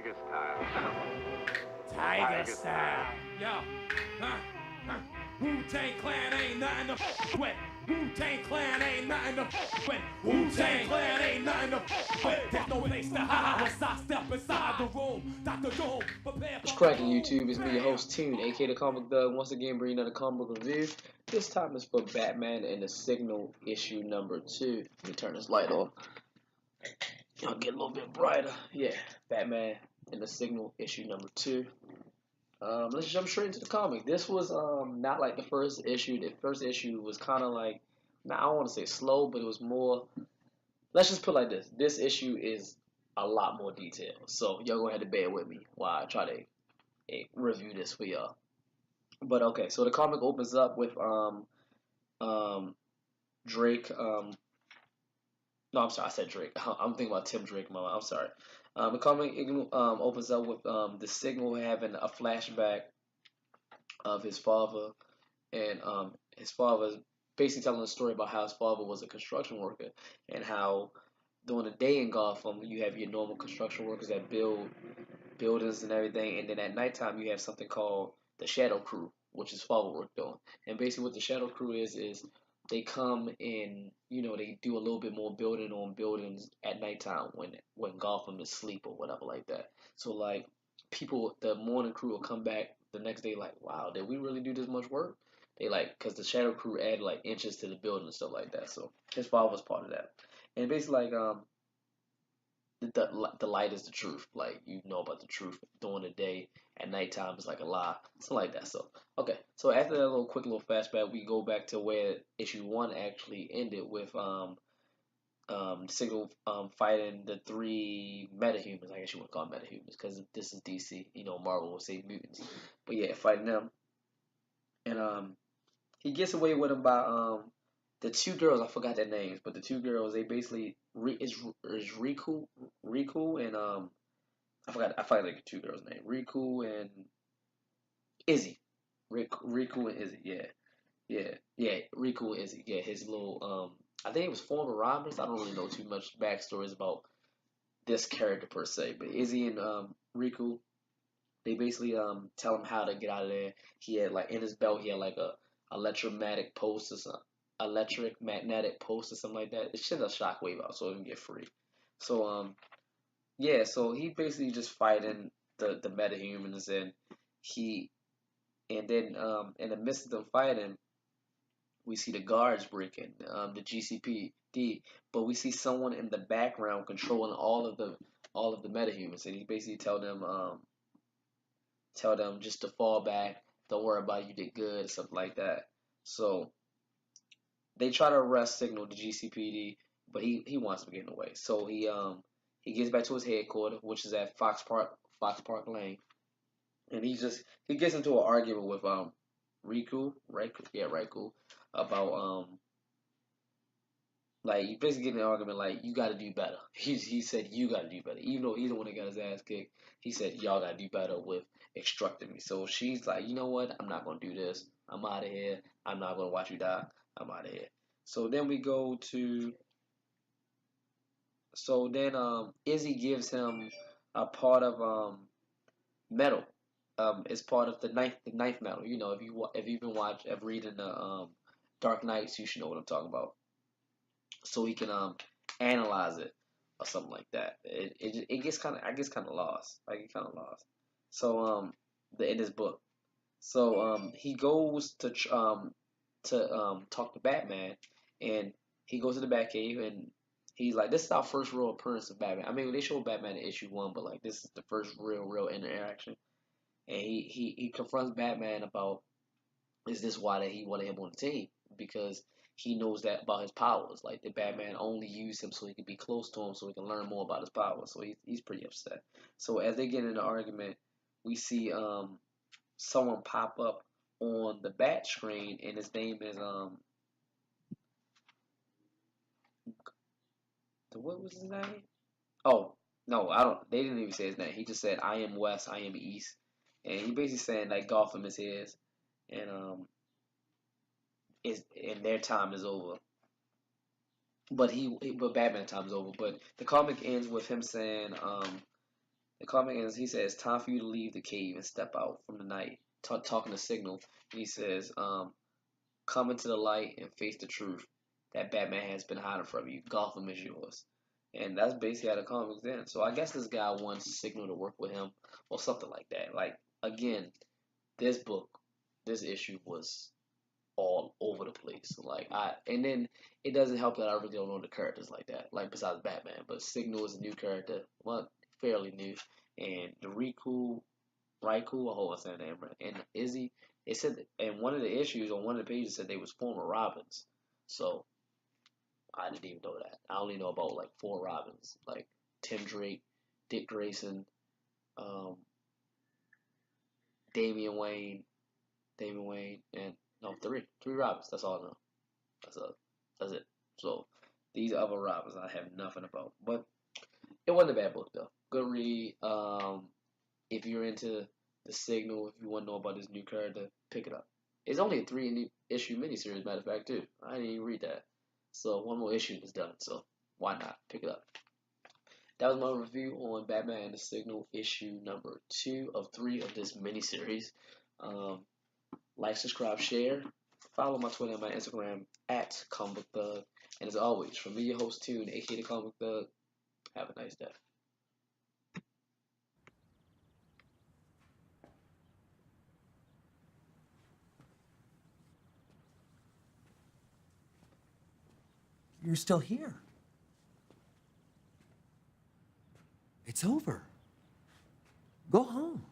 Tiger style. Tiger style. Yo. Wu-Tang Clan ain't nothing to with. Wu-Tang Clan ain't nothing to with. Wu-Tang Clan ain't nothing to with. There's no place to hide once I step inside the room. Dr. Doom, prepare for What's cracking, YouTube? It's me, your host, Tune, aka the Comic Thug, once again bringing another comic book review. This time it's for Batman and the Signal issue number 2. Let me turn this light on. Y'all get a little bit brighter. Yeah, Batman and the Signal issue number 2. Let's jump straight into the comic. This was not like the first issue. The first issue was kind of like, I don't want to say slow, but it was more. Let's just put it like this. This issue is a lot more detailed. So y'all go ahead and bear with me while I try to review this for y'all. But okay, so the comic opens up with Drake. No, I'm sorry, I said Drake. I'm thinking about Tim Drake, mama. I'm sorry. The comic opens up with the Signal having a flashback of his father, and his father basically telling a story about how his father was a construction worker, and how during the day in Gotham you have your normal construction workers that build buildings and everything, and then at nighttime you have something called the Shadow Crew, which his father worked on. And basically what the Shadow Crew is they come in, they do a little bit more building on buildings at nighttime when Gotham is asleep or whatever like that. So like people, the morning crew will come back the next day like, wow, did we really do this much work? They like, because the Shadow Crew add like inches to the building and stuff like that. So his father was part of that. And basically like the light is the truth. Like, you know about the truth during the day. At nighttime is like a lie. Something like that. So, okay. So after that quick little flashback, we go back to where issue 1 actually ended with Signal fighting the 3 metahumans. I guess you would call them metahumans because this is DC. Marvel will say mutants. But yeah, fighting them. And he gets away with them by the 2 girls. I forgot their names, but the 2 girls, they basically is Riku and I forgot like the 2 girls' name. Riku and Izzy. Riku and Izzy. Yeah. Riku and Izzy. Yeah, his little I think it was former robbers. I don't really know too much backstories about this character per se, but Izzy and Riku, they basically tell him how to get out of there. He had like in his belt, he had like a electromagnetic post or something. Electric magnetic post or something like that. It sends a shockwave out so it can get free. So yeah, so he basically just fighting the metahumans, and then in the midst of them fighting, we see the guards breaking the GCPD, but we see someone in the background controlling all of the metahumans, and he basically tell them just to fall back, don't worry about it, you did good, something like that. So they try to arrest Signal, the GCPD, but he wants to get in the way. So he gets back to his headquarters, which is at Fox Park Lane, and he gets into an argument with Riku, about like, you basically get in an argument like, you got to do better. He said you got to do better, even though he's the one that got his ass kicked. He said y'all got to do better with extracting me. So she's like, you know what? I'm not gonna do this. I'm out of here. I'm not gonna watch you die. I'm out of here. So then we go to. So then Izzy gives him a part of metal. It's part of the ninth metal. If you've been reading the Dark Knights, you should know what I'm talking about. So he can analyze it or something like that. It gets kind of lost. I get kind of lost. So in his book. So he goes to talk to Batman, and he goes to the Batcave, and he's like, this is our first real appearance of Batman. I mean, they showed Batman in issue 1, but like, this is the first real interaction. And he confronts Batman about, is this why that he wanted him on the team? Because he knows that about his powers. Like, the Batman only used him so he could be close to him, so he can learn more about his powers. So he's pretty upset. So as they get in the argument, we see someone pop up on the bat screen, and his name is what was his name? Oh no, I don't. They didn't even say his name. He just said, "I am West, I am East," and he basically saying like Gotham is his, and their time is over. But Batman time is over. But the comic ends with him saying, The comic ends. He says, "Time for you to leave the cave and step out from the night." Talking to Signal, he says, "Come into the light and face the truth that Batman has been hiding from you. Gotham is yours." And that's basically how the comics end. So I guess this guy wants Signal to work with him or something like that. Like again, this book, this issue was all over the place. And then it doesn't help that I really don't know the characters like that. Like besides Batman, but Signal is a new character, well, fairly new, and the Raikou, I hope I said that name right, and Izzy. It said, and one of the issues on one of the pages said they was former Robins. So I didn't even know that. I only know about like 4 Robins, like Tim Drake, Dick Grayson, um, Damian Wayne, and no, three Robins. That's all I know. That's a, that's it. So these other Robins I have nothing about, but it wasn't a bad book though. Good read. If you're into the Signal, if you want to know about this new character, pick it up. It's only a 3 issue miniseries, matter of fact, too. I didn't even read that. So one more issue was done, so why not pick it up? That was my review on Batman and the Signal issue number 2 of 3 of this miniseries. Um, like, subscribe, share. Follow my Twitter and my Instagram at Comic Book Thug. And as always, from me, your host, Tune, aka the Comic Book Thug, have a nice day. You're still here. It's over. Go home.